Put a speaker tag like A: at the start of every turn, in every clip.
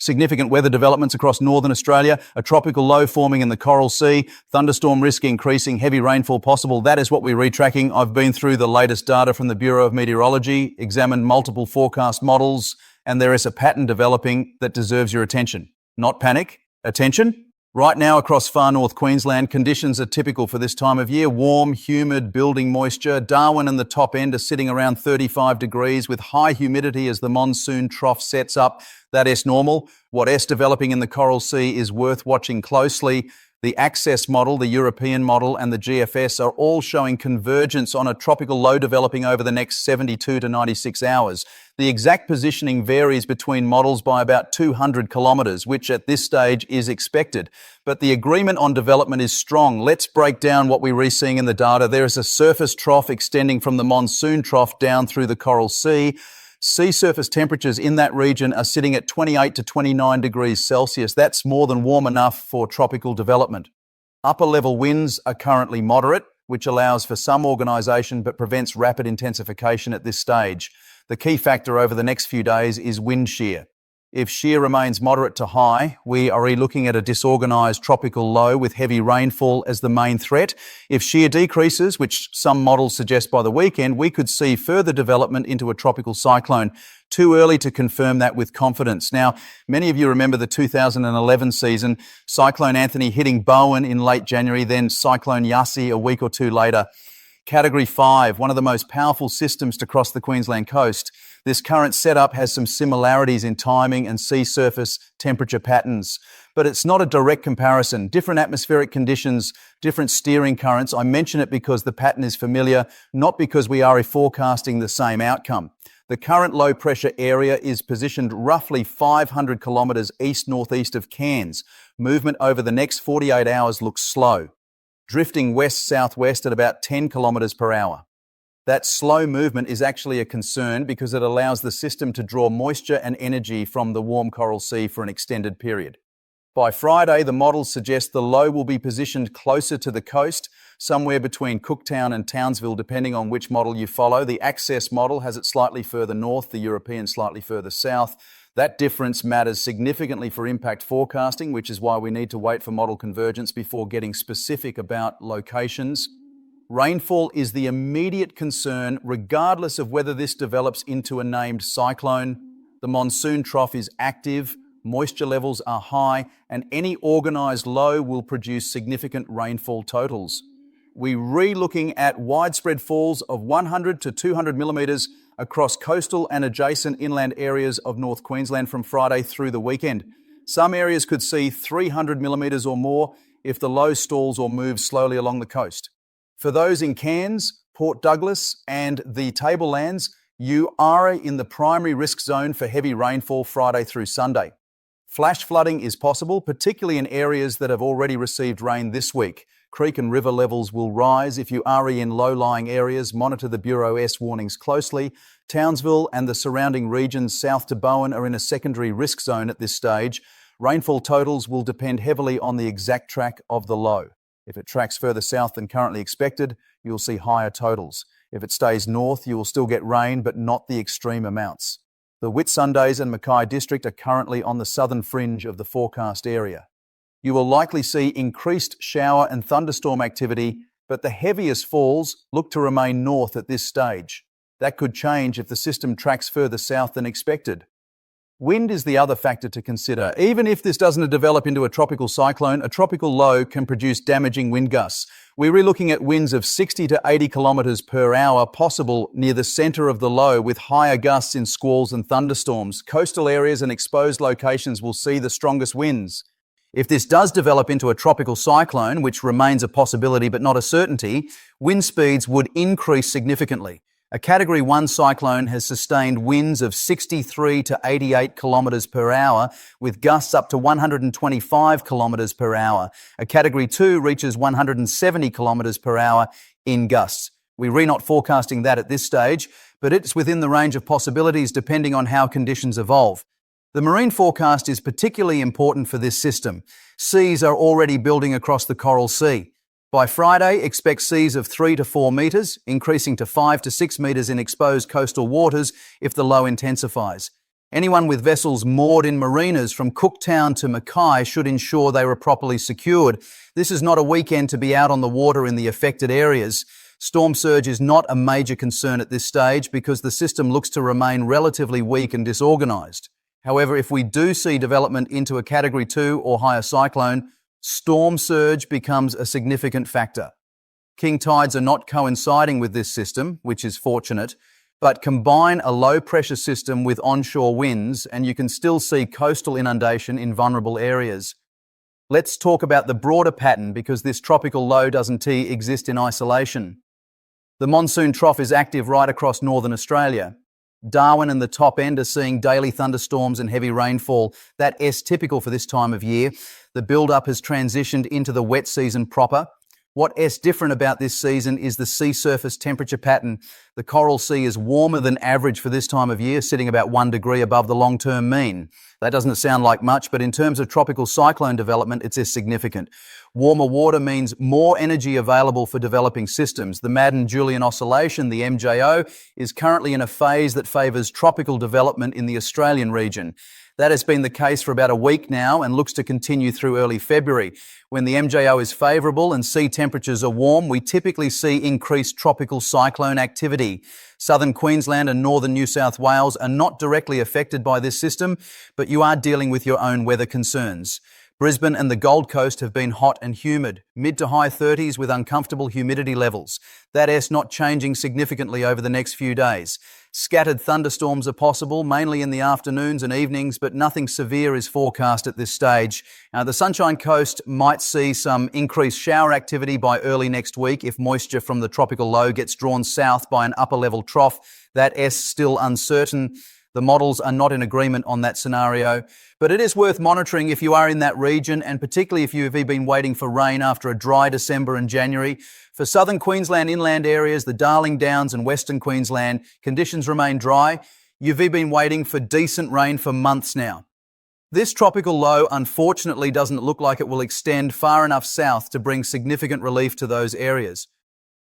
A: Significant weather developments across northern Australia, a tropical low forming in the Coral Sea, thunderstorm risk increasing, heavy rainfall possible. That is what we're retracking. I've been through the latest data from the Bureau of Meteorology, examined multiple forecast models, and there is a pattern developing that deserves your attention. Not panic, attention. Right now across far north Queensland, conditions are typical for this time of year. Warm, humid, building moisture. Darwin and the top end are sitting around 35 degrees with high humidity as the monsoon trough sets up. That is normal. What is developing in the Coral Sea is worth watching closely. The Access model, the European model, and the GFS are all showing convergence on a tropical low developing over the next 72 to 96 hours. The exact positioning varies between models by about 200 kilometres, which at this stage is expected. But the agreement on development is strong. Let's break down what we're seeing in the data. There is a surface trough extending from the monsoon trough down through the Coral Sea. Sea surface temperatures in that region are sitting at 28 to 29 degrees Celsius. That's more than warm enough for tropical development. Upper level winds are currently moderate, which allows for some organisation but prevents rapid intensification at this stage. The key factor over the next few days is wind shear. If shear remains moderate to high, we are looking at a disorganised tropical low with heavy rainfall as the main threat. If shear decreases, which some models suggest by the weekend, we could see further development into a tropical cyclone. Too early to confirm that with confidence. Now, many of you remember the 2011 season, Cyclone Anthony hitting Bowen in late January, then Cyclone Yasi a week or two later. Category 5, one of the most powerful systems to cross the Queensland coast. This current setup has some similarities in timing and sea surface temperature patterns, but it's not a direct comparison. Different atmospheric conditions, different steering currents. I mention it because the pattern is familiar, not because we are forecasting the same outcome. The current low pressure area is positioned roughly 500 kilometres east-northeast of Cairns. Movement over the next 48 hours looks slow, drifting west-southwest at about 10 kilometres per hour. That slow movement is actually a concern because it allows the system to draw moisture and energy from the warm Coral Sea for an extended period. By Friday, the models suggest the low will be positioned closer to the coast, somewhere between Cooktown and Townsville, depending on which model you follow. The Access model has it slightly further north, the European slightly further south. That difference matters significantly for impact forecasting, which is why we need to wait for model convergence before getting specific about locations. Rainfall is the immediate concern, regardless of whether this develops into a named cyclone. The monsoon trough is active, moisture levels are high, and any organised low will produce significant rainfall totals. We're re-looking at widespread falls of 100 to 200 millimetres across coastal and adjacent inland areas of North Queensland from Friday through the weekend. Some areas could see 300 millimetres or more if the low stalls or moves slowly along the coast. For those in Cairns, Port Douglas and the Tablelands, you are in the primary risk zone for heavy rainfall Friday through Sunday. Flash flooding is possible, particularly in areas that have already received rain this week. Creek and river levels will rise. If you are in low-lying areas, monitor the Bureau S warnings closely. Townsville and the surrounding regions south to Bowen are in a secondary risk zone at this stage. Rainfall totals will depend heavily on the exact track of the low. If it tracks further south than currently expected, you'll see higher totals. If it stays north, you will still get rain, but not the extreme amounts. The Whitsundays and Mackay district are currently on the southern fringe of the forecast area. You will likely see increased shower and thunderstorm activity, but the heaviest falls look to remain north at this stage. That could change if the system tracks further south than expected. Wind is the other factor to consider. Even if this doesn't develop into a tropical cyclone, a tropical low can produce damaging wind gusts. We're looking at winds of 60 to 80 kilometres per hour possible near the centre of the low, with higher gusts in squalls and thunderstorms. Coastal areas and exposed locations will see the strongest winds. If this does develop into a tropical cyclone, which remains a possibility but not a certainty, wind speeds would increase significantly. A Category 1 cyclone has sustained winds of 63 to 88 kilometres per hour, with gusts up to 125 kilometres per hour. A Category 2 reaches 170 kilometres per hour in gusts. We're not forecasting that at this stage, but it's within the range of possibilities depending on how conditions evolve. The marine forecast is particularly important for this system. Seas are already building across the Coral Sea. By Friday, expect seas of 3 to 4 metres, increasing to 5 to 6 metres in exposed coastal waters if the low intensifies. Anyone with vessels moored in marinas from Cooktown to Mackay should ensure they were properly secured. This is not a weekend to be out on the water in the affected areas. Storm surge is not a major concern at this stage because the system looks to remain relatively weak and disorganised. However, if we do see development into a Category 2 or higher cyclone, storm surge becomes a significant factor. King tides are not coinciding with this system, which is fortunate, but combine a low-pressure system with onshore winds and you can still see coastal inundation in vulnerable areas. Let's talk about the broader pattern because this tropical low doesn't exist in isolation. The monsoon trough is active right across northern Australia. Darwin and the top end are seeing daily thunderstorms and heavy rainfall. That is typical for this time of year. The build-up has transitioned into the wet season proper. What is different about this season is the sea surface temperature pattern. The Coral Sea is warmer than average for this time of year, sitting about 1 degree above the long-term mean. That doesn't sound like much, but in terms of tropical cyclone development, it's significant. Warmer water means more energy available for developing systems. The Madden-Julian Oscillation, the MJO, is currently in a phase that favours tropical development in the Australian region. That has been the case for about a week now and looks to continue through early February. When the MJO is favourable and sea temperatures are warm, we typically see increased tropical cyclone activity. Southern Queensland and northern New South Wales are not directly affected by this system, but you are dealing with your own weather concerns. Brisbane and the Gold Coast have been hot and humid, mid to high 30s with uncomfortable humidity levels. That is not changing significantly over the next few days. Scattered thunderstorms are possible, mainly in the afternoons and evenings, but nothing severe is forecast at this stage. The Sunshine Coast might see some increased shower activity by early next week if moisture from the tropical low gets drawn south by an upper level trough. That is still uncertain. The models are not in agreement on that scenario, but it is worth monitoring if you are in that region and particularly if you have been waiting for rain after a dry December and January. For southern Queensland inland areas, the Darling Downs and western Queensland, conditions remain dry. You've been waiting for decent rain for months now. This tropical low unfortunately doesn't look like it will extend far enough south to bring significant relief to those areas.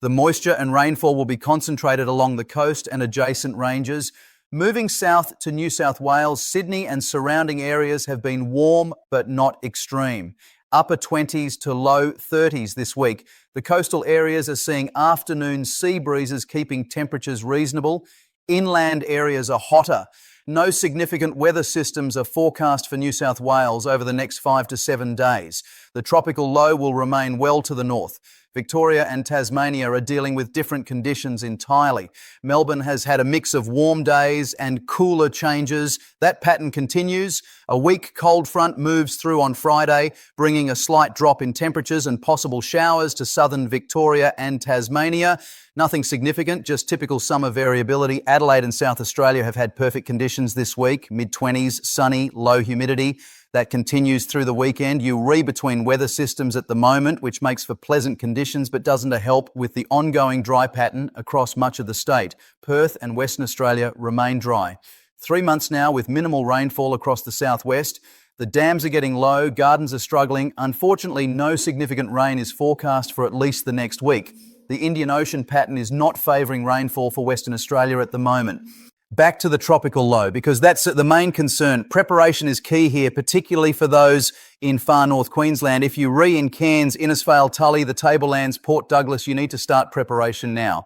A: The moisture and rainfall will be concentrated along the coast and adjacent ranges. Moving south to New South Wales, Sydney and surrounding areas have been warm but not extreme. Upper 20s to low 30s this week. The coastal areas are seeing afternoon sea breezes keeping temperatures reasonable. Inland areas are hotter. No significant weather systems are forecast for New South Wales over the next 5 to 7 days. The tropical low will remain well to the north. Victoria and Tasmania are dealing with different conditions entirely. Melbourne has had a mix of warm days and cooler changes. That pattern continues. A weak cold front moves through on Friday, bringing a slight drop in temperatures and possible showers to southern Victoria and Tasmania. Nothing significant, just typical summer variability. Adelaide and South Australia have had perfect conditions this week, mid-20s, sunny, low humidity. That continues through the weekend. You read between weather systems at the moment, which makes for pleasant conditions but doesn't help with the ongoing dry pattern across much of the state. Perth and Western Australia remain dry. 3 months now with minimal rainfall across the southwest. The dams are getting low, gardens are struggling. Unfortunately, no significant rain is forecast for at least the next week. The Indian Ocean pattern is not favouring rainfall for Western Australia at the moment. Back to the tropical low, because that's the main concern. Preparation is key here, particularly for those in far north Queensland. If you in Cairns, Innisfail, Tully, the Tablelands, Port Douglas, you need to start preparation now.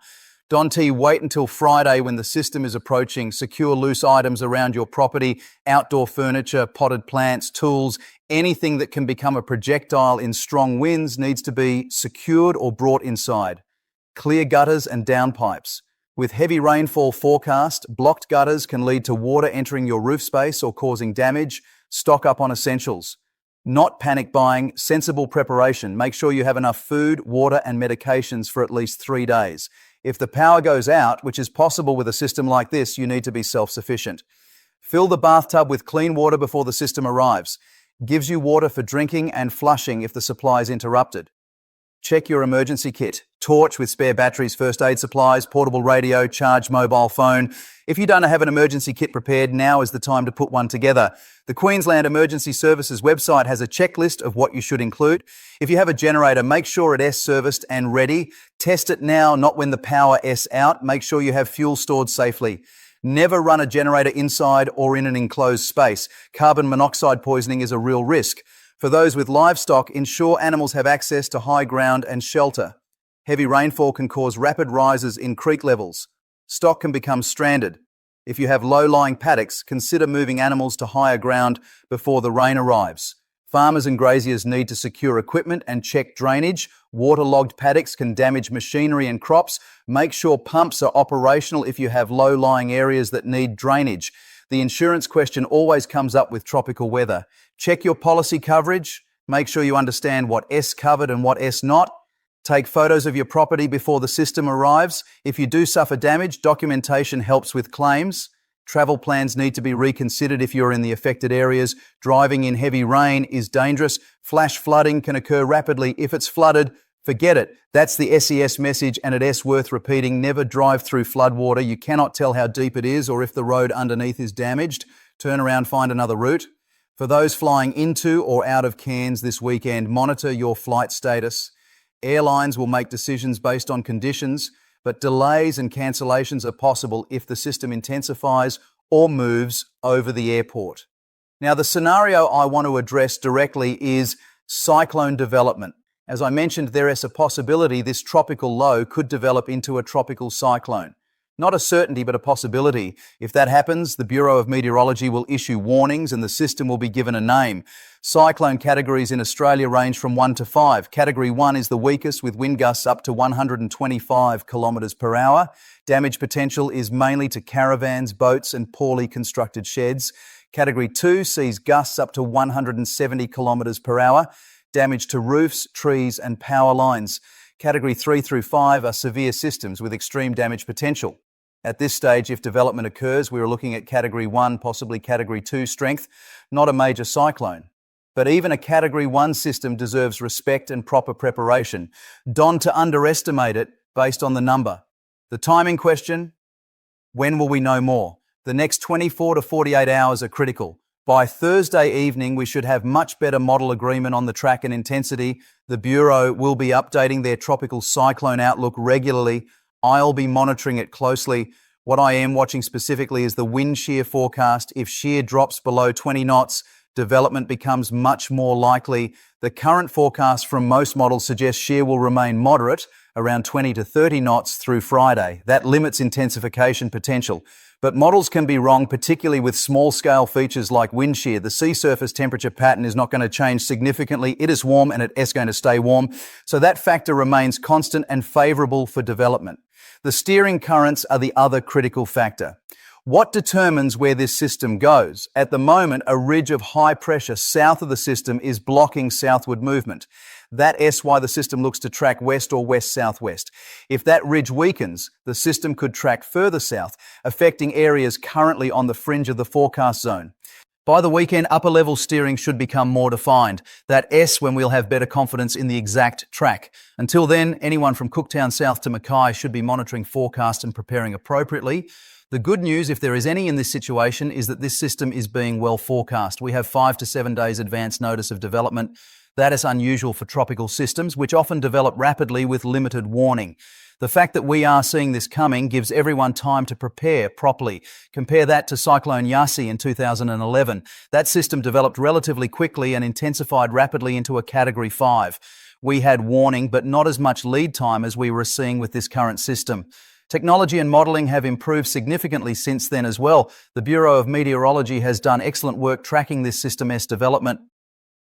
A: Don't wait until Friday when the system is approaching. Secure loose items around your property, outdoor furniture, potted plants, tools, anything that can become a projectile in strong winds needs to be secured or brought inside. Clear gutters and downpipes. With heavy rainfall forecast, blocked gutters can lead to water entering your roof space or causing damage. Stock up on essentials. Not panic buying, sensible preparation. Make sure you have enough food, water and medications for at least 3 days. If the power goes out, which is possible with a system like this, you need to be self-sufficient. Fill the bathtub with clean water before the system arrives. Gives you water for drinking and flushing if the supply is interrupted. Check your emergency kit. Torch with spare batteries, first aid supplies, portable radio, charged mobile phone. If you don't have an emergency kit prepared, now is the time to put one together. The Queensland Emergency Services website has a checklist of what you should include. If you have a generator, make sure it is serviced and ready. Test it now, not when the power is out. Make sure you have fuel stored safely. Never run a generator inside or in an enclosed space. Carbon monoxide poisoning is a real risk. For those with livestock, ensure animals have access to high ground and shelter. Heavy rainfall can cause rapid rises in creek levels. Stock can become stranded. If you have low-lying paddocks, consider moving animals to higher ground before the rain arrives. Farmers and graziers need to secure equipment and check drainage. Waterlogged paddocks can damage machinery and crops. Make sure pumps are operational if you have low-lying areas that need drainage. The insurance question always comes up with tropical weather. Check your policy coverage. Make sure you understand what S covered and what S not. Take photos of your property before the system arrives. If you do suffer damage, documentation helps with claims. Travel plans need to be reconsidered if you're in the affected areas. Driving in heavy rain is dangerous. Flash flooding can occur rapidly. If it's flooded, forget it. That's the SES message, and it's worth repeating. Never drive through floodwater. You cannot tell how deep it is or if the road underneath is damaged. Turn around, find another route. For those flying into or out of Cairns this weekend, monitor your flight status. Airlines will make decisions based on conditions, but delays and cancellations are possible if the system intensifies or moves over the airport. Now, the scenario I want to address directly is cyclone development. As I mentioned, there is a possibility this tropical low could develop into a tropical cyclone. Not a certainty, but a possibility. If that happens, the Bureau of Meteorology will issue warnings and the system will be given a name. Cyclone categories in Australia range from 1 to 5. Category 1 is the weakest, with wind gusts up to 125 kilometres per hour. Damage potential is mainly to caravans, boats and poorly constructed sheds. Category 2 sees gusts up to 170 kilometres per hour. Damage to roofs, trees and power lines. Category 3 through 5 are severe systems with extreme damage potential. At this stage, if development occurs, we are looking at Category 1, possibly Category 2 strength, not a major cyclone. But even a Category 1 system deserves respect and proper preparation. Don't underestimate it based on the number. The timing question: when will we know more? The next 24 to 48 hours are critical. By Thursday evening, we should have much better model agreement on the track and intensity. The Bureau will be updating their tropical cyclone outlook regularly. I'll be monitoring it closely. What I am watching specifically is the wind shear forecast. If shear drops below 20 knots, development becomes much more likely. The current forecast from most models suggests shear will remain moderate, around 20 to 30 knots through Friday. That limits intensification potential. But models can be wrong, particularly with small-scale features like wind shear. The sea surface temperature pattern is not going to change significantly. It is warm and it is going to stay warm. So that factor remains constant and favourable for development. The steering currents are the other critical factor. What determines where this system goes? At the moment, a ridge of high pressure south of the system is blocking southward movement. That's why the system looks to track west or west-southwest. If that ridge weakens, the system could track further south, affecting areas currently on the fringe of the forecast zone. By the weekend, upper-level steering should become more defined. That S when we'll have better confidence in the exact track. Until then, anyone from Cooktown south to Mackay should be monitoring forecast and preparing appropriately. The good news, if there is any in this situation, is that this system is being well forecast. We have 5 to 7 days advance notice of development. That is unusual for tropical systems, which often develop rapidly with limited warning. The fact that we are seeing this coming gives everyone time to prepare properly. Compare that to Cyclone Yasi in 2011. That system developed relatively quickly and intensified rapidly into a Category 5. We had warning, but not as much lead time as we were seeing with this current system. Technology and modelling have improved significantly since then as well. The Bureau of Meteorology has done excellent work tracking this System S development.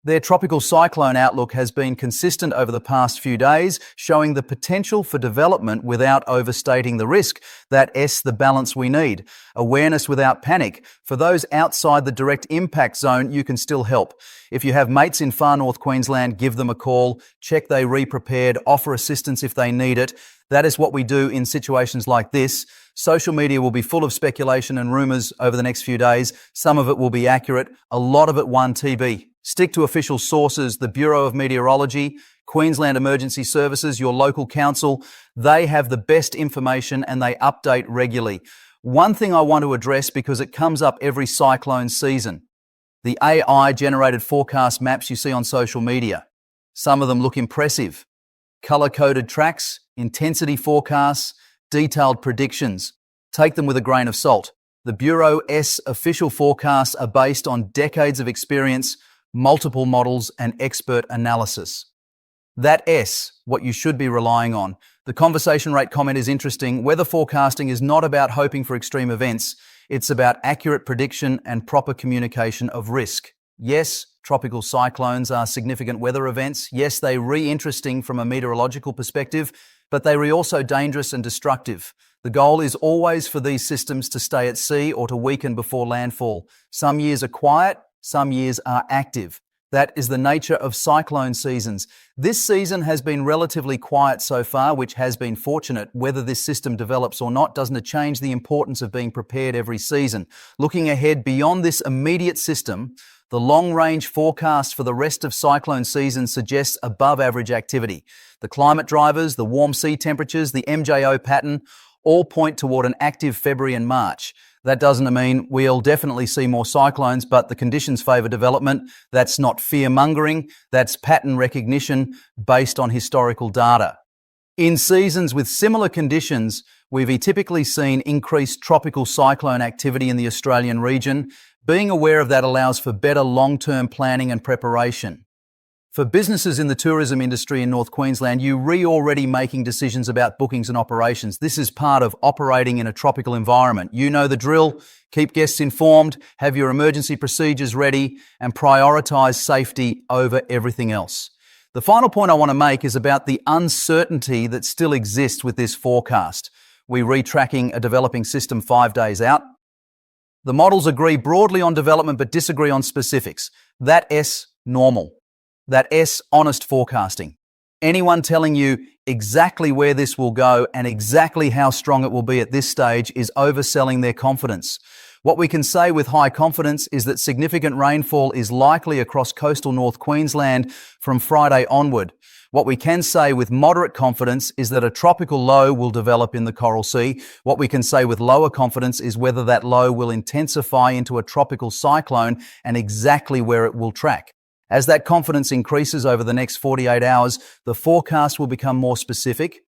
A: Their tropical cyclone outlook has been consistent over the past few days, showing the potential for development without overstating the risk. That S, the balance we need. Awareness without panic. For those outside the direct impact zone, you can still help. If you have mates in far north Queensland, give them a call, check they re-prepared, offer assistance if they need it. That is what we do in situations like this. Social media will be full of speculation and rumours over the next few days. Some of it will be accurate, a lot of it 1TB. Stick to official sources, the Bureau of Meteorology, Queensland Emergency Services, your local council. They have the best information and they update regularly. One thing I want to address, because it comes up every cyclone season: the AI-generated forecast maps you see on social media. Some of them look impressive. Colour-coded tracks, intensity forecasts, detailed predictions. Take them with a grain of salt. The Bureau's official forecasts are based on decades of experience, multiple models, and expert analysis. That's what you should be relying on. The conversation rate comment is interesting. Weather forecasting is not about hoping for extreme events. It's about accurate prediction and proper communication of risk. Yes, tropical cyclones are significant weather events. Yes, they're interesting from a meteorological perspective, but they're also dangerous and destructive. The goal is always for these systems to stay at sea or to weaken before landfall. Some years are quiet, some years are active. That is the nature of cyclone seasons. This season has been relatively quiet so far, which has been fortunate. Whether this system develops or not doesn't change the importance of being prepared every season. Looking ahead beyond this immediate system, the long-range forecast for the rest of cyclone season suggests above-average activity. The climate drivers, the warm sea temperatures, the MJO pattern, all point toward an active February and March. That doesn't mean we'll definitely see more cyclones, but the conditions favour development. That's not fear-mongering, that's pattern recognition based on historical data. In seasons with similar conditions, we've typically seen increased tropical cyclone activity in the Australian region. Being aware of that allows for better long-term planning and preparation. For businesses in the tourism industry in North Queensland, you're already making decisions about bookings and operations. This is part of operating in a tropical environment. You know the drill. Keep guests informed, have your emergency procedures ready, and prioritise safety over everything else. The final point I want to make is about the uncertainty that still exists with this forecast. We're retracking a developing system 5 days out. The models agree broadly on development but disagree on specifics. That's normal. That's honest forecasting. Anyone telling you exactly where this will go and exactly how strong it will be at this stage is overselling their confidence. What we can say with high confidence is that significant rainfall is likely across coastal North Queensland from Friday onward. What we can say with moderate confidence is that a tropical low will develop in the Coral Sea. What we can say with lower confidence is whether that low will intensify into a tropical cyclone and exactly where it will track. As that confidence increases over the next 48 hours, the forecast will become more specific.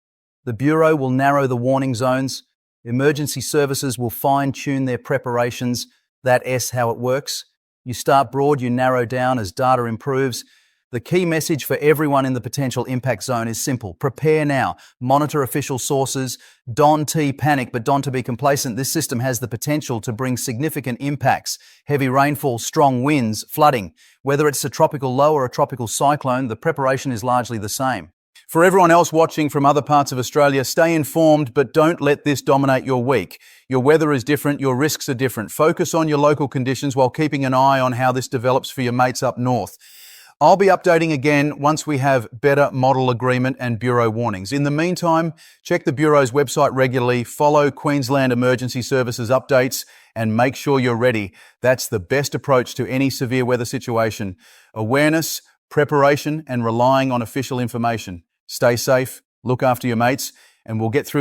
A: The Bureau will narrow the warning zones. Emergency services will fine-tune their preparations. That's how it works. You start broad, you narrow down as data improves. The key message for everyone in the potential impact zone is simple. Prepare now. Monitor official sources. Don't panic, but don't be complacent. This system has the potential to bring significant impacts. Heavy rainfall, strong winds, flooding. Whether it's a tropical low or a tropical cyclone, the preparation is largely the same. For everyone else watching from other parts of Australia, stay informed, but don't let this dominate your week. Your weather is different, your risks are different. Focus on your local conditions while keeping an eye on how this develops for your mates up north. I'll be updating again once we have better model agreement and Bureau warnings. In the meantime, check the Bureau's website regularly, follow Queensland Emergency Services updates, and make sure you're ready. That's the best approach to any severe weather situation. Awareness, preparation, and relying on official information. Stay safe, look after your mates, and we'll get through